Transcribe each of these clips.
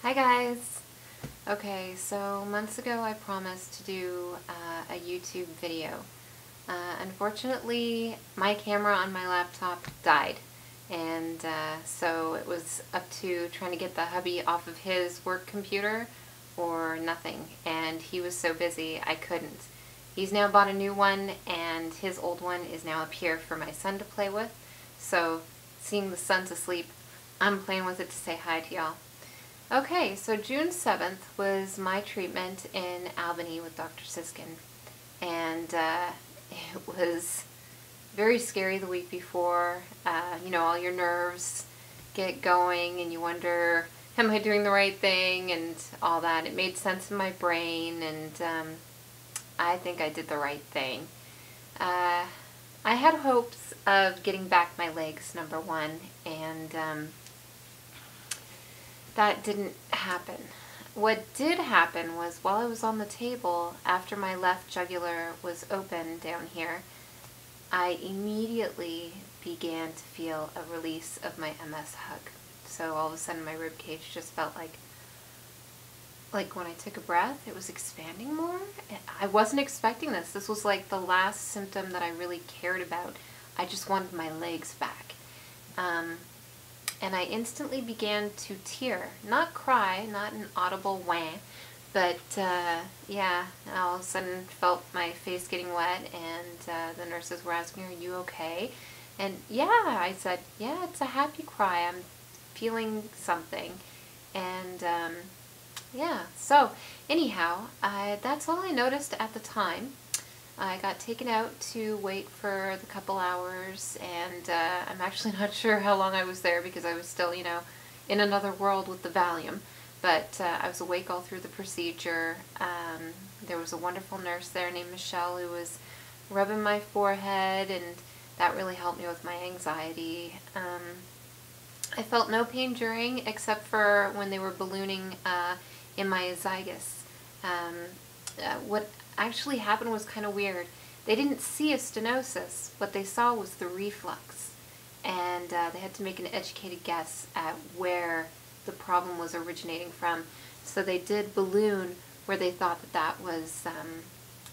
Hi guys! Okay, so months ago I promised to do a YouTube video. Unfortunately, my camera on my laptop died, and so it was up to trying to get the hubby off of his work computer or nothing, and he was so busy I couldn't. He's now bought a new one, and his old one is now up here for my son to play with, so seeing the son's asleep, I'm playing with it to say hi to y'all. Okay, so June 7th was my treatment in Albany with Dr. Siskin, and it was very scary the week before. All your nerves get going and you wonder, am I doing the right thing, and all that. It made sense in my brain, and I think I did the right thing. I had hopes of getting back my legs, number one, and that didn't happen. What did happen was while I was on the table, after my left jugular was open down here, I immediately began to feel a release of my MS hug. So all of a sudden my rib cage just felt like when I took a breath, it was expanding more. I wasn't expecting this. This was like the last symptom that I really cared about. I just wanted my legs back. And I instantly began to tear. Not cry, not an audible wah, but yeah, all of a sudden felt my face getting wet, and the nurses were asking, "Are you okay?" And yeah, I said, "Yeah, it's a happy cry. I'm feeling something." And yeah, so anyhow, that's all I noticed at the time. I got taken out to wait for the couple hours, and I'm actually not sure how long I was there because I was still, in another world with the Valium. But I was awake all through the procedure. There was a wonderful nurse there named Michelle who was rubbing my forehead, and that really helped me with my anxiety. I felt no pain during, except for when they were ballooning in my esophagus. What actually happened was kind of weird. They didn't see a stenosis. What they saw was the reflux. And they had to make an educated guess at where the problem was originating from. So they did balloon where they thought that was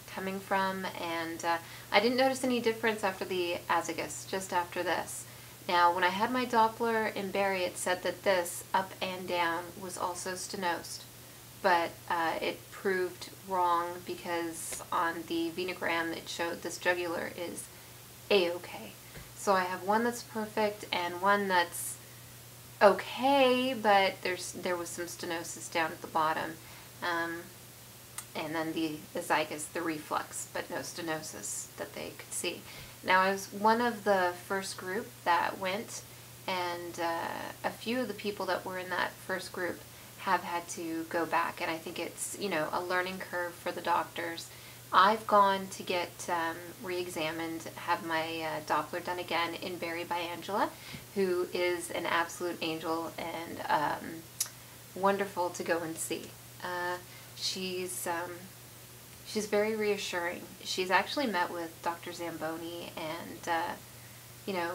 coming from. And I didn't notice any difference after the esophagus, just after this. Now, when I had my Doppler in Barry, it said that this, up and down, was also stenosed. But it proved wrong because on the venogram it showed this jugular is A-okay. So I have one that's perfect and one that's okay, but there was some stenosis down at the bottom. And then the esophagus, the reflux, but no stenosis that they could see. Now, I was one of the first group that went, and a few of the people that were in that first group have had to go back, and I think it's, a learning curve for the doctors. I've gone to get re-examined, have my Doppler done again in Barry by Angela, who is an absolute angel and wonderful to go and see. She's very reassuring. She's actually met with Dr. Zamboni, and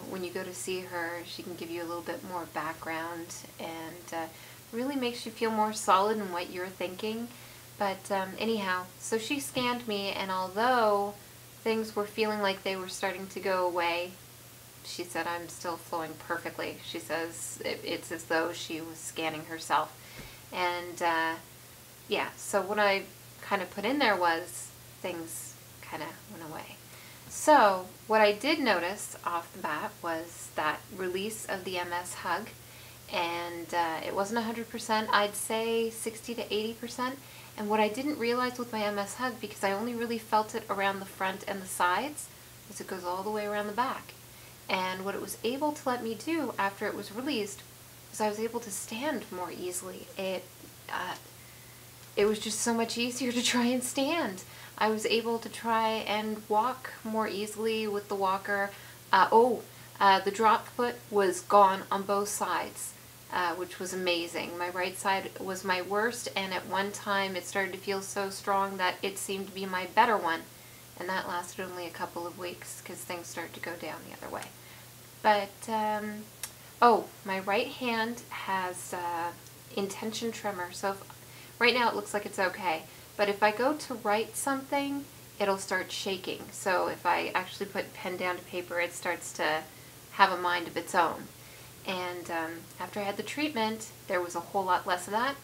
when you go to see her, she can give you a little bit more background and really makes you feel more solid in what you're thinking. But anyhow, so she scanned me, and although things were feeling like they were starting to go away, she said I'm still flowing perfectly. She says it's as though she was scanning herself. And yeah, so what I kind of put in there was things kind of went away. So what I did notice off the bat was that release of the MS hug. And it wasn't 100%, I'd say 60 to 80%. And what I didn't realize with my MS hug, because I only really felt it around the front and the sides, is it goes all the way around the back. And what it was able to let me do after it was released was I was able to stand more easily. It was just so much easier to try and stand. I was able to try and walk more easily with the walker. The drop foot was gone on both sides. Which was amazing. My right side was my worst, and at one time it started to feel so strong that it seemed to be my better one, and that lasted only a couple of weeks because things started to go down the other way. But my right hand has intention tremor. So right now it looks like it's okay. But if I go to write something, it'll start shaking. So if I actually put pen down to paper, it starts to have a mind of its own. And after I had the treatment, there was a whole lot less of that.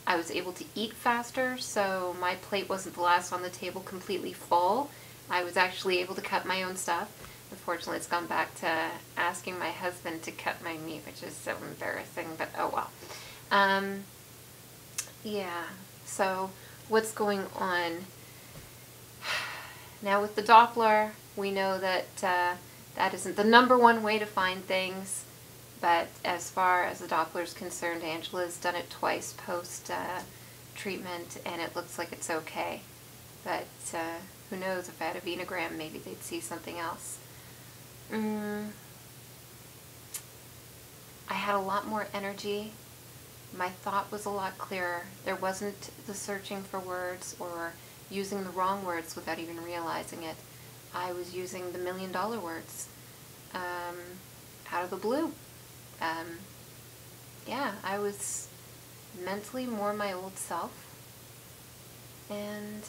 I was able to eat faster, so my plate wasn't the last on the table completely full. I was actually able to cut my own stuff. Unfortunately, it's gone back to asking my husband to cut my meat, which is so embarrassing, but oh well. Yeah, so what's going on? Now with the Doppler, we know that that isn't the #1 way to find things. But as far as the Doppler is concerned, Angela's done it twice post-treatment, and it looks like it's okay. But who knows, if I had a venogram, maybe they'd see something else. I had a lot more energy. My thought was a lot clearer. There wasn't the searching for words or using the wrong words without even realizing it. I was using the $1 million words out of the blue. Yeah, I was mentally more my old self, and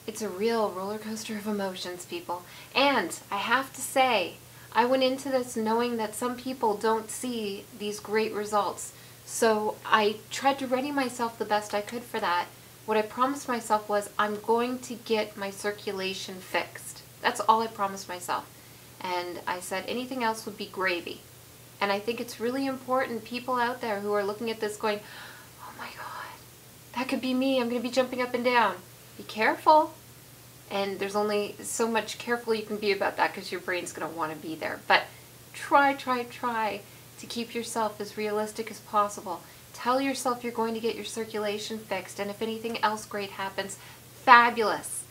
it's a real roller coaster of emotions, people. And I have to say, I went into this knowing that some people don't see these great results, so I tried to ready myself the best I could for that. What I promised myself was, I'm going to get my circulation fixed. That's all I promised myself. And I said anything else would be gravy. And I think it's really important, people out there who are looking at this going, oh my God, that could be me. I'm going to be jumping up and down. Be careful. And there's only so much careful you can be about that because your brain's going to want to be there. But try to keep yourself as realistic as possible. Tell yourself you're going to get your circulation fixed. And if anything else great happens, fabulous.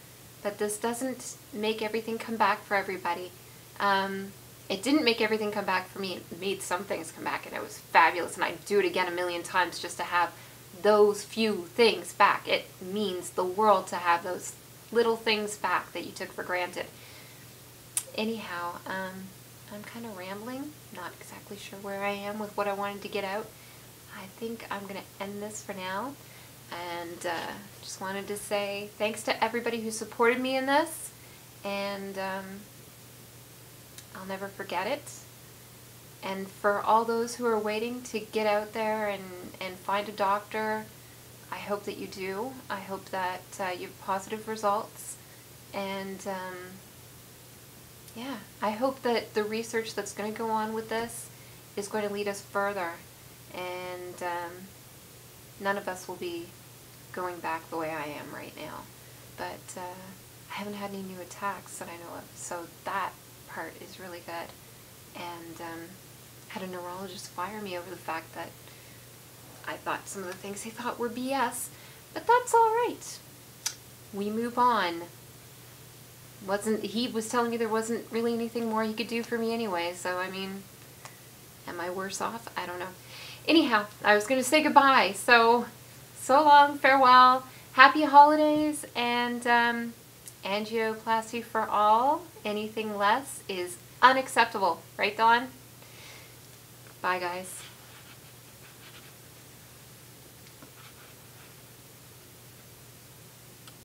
But this doesn't make everything come back for everybody. It didn't make everything come back for me. It made some things come back, and it was fabulous, and I'd do it again 1,000,000 times just to have those few things back. It means the world to have those little things back that you took for granted. Anyhow, I'm kind of rambling, not exactly sure where I am with what I wanted to get out. I think I'm going to end this for now, and just wanted to say thanks to everybody who supported me in this, and I'll never forget it. And for all those who are waiting to get out there and find a doctor, I hope that you do. I hope that you have positive results. And yeah, I hope that the research that's going to go on with this is going to lead us further. And none of us will be going back the way I am right now. But I haven't had any new attacks that I know of, so that part is really good. And had a neurologist fire me over the fact that I thought some of the things he thought were BS, but that's all right. We move on. He was telling me there wasn't really anything more he could do for me anyway, so I mean, am I worse off? I don't know. Anyhow, I was going to say goodbye, so long, farewell, happy holidays, and angioplasty for all. Anything less is unacceptable. Right, Dawn? Bye, guys.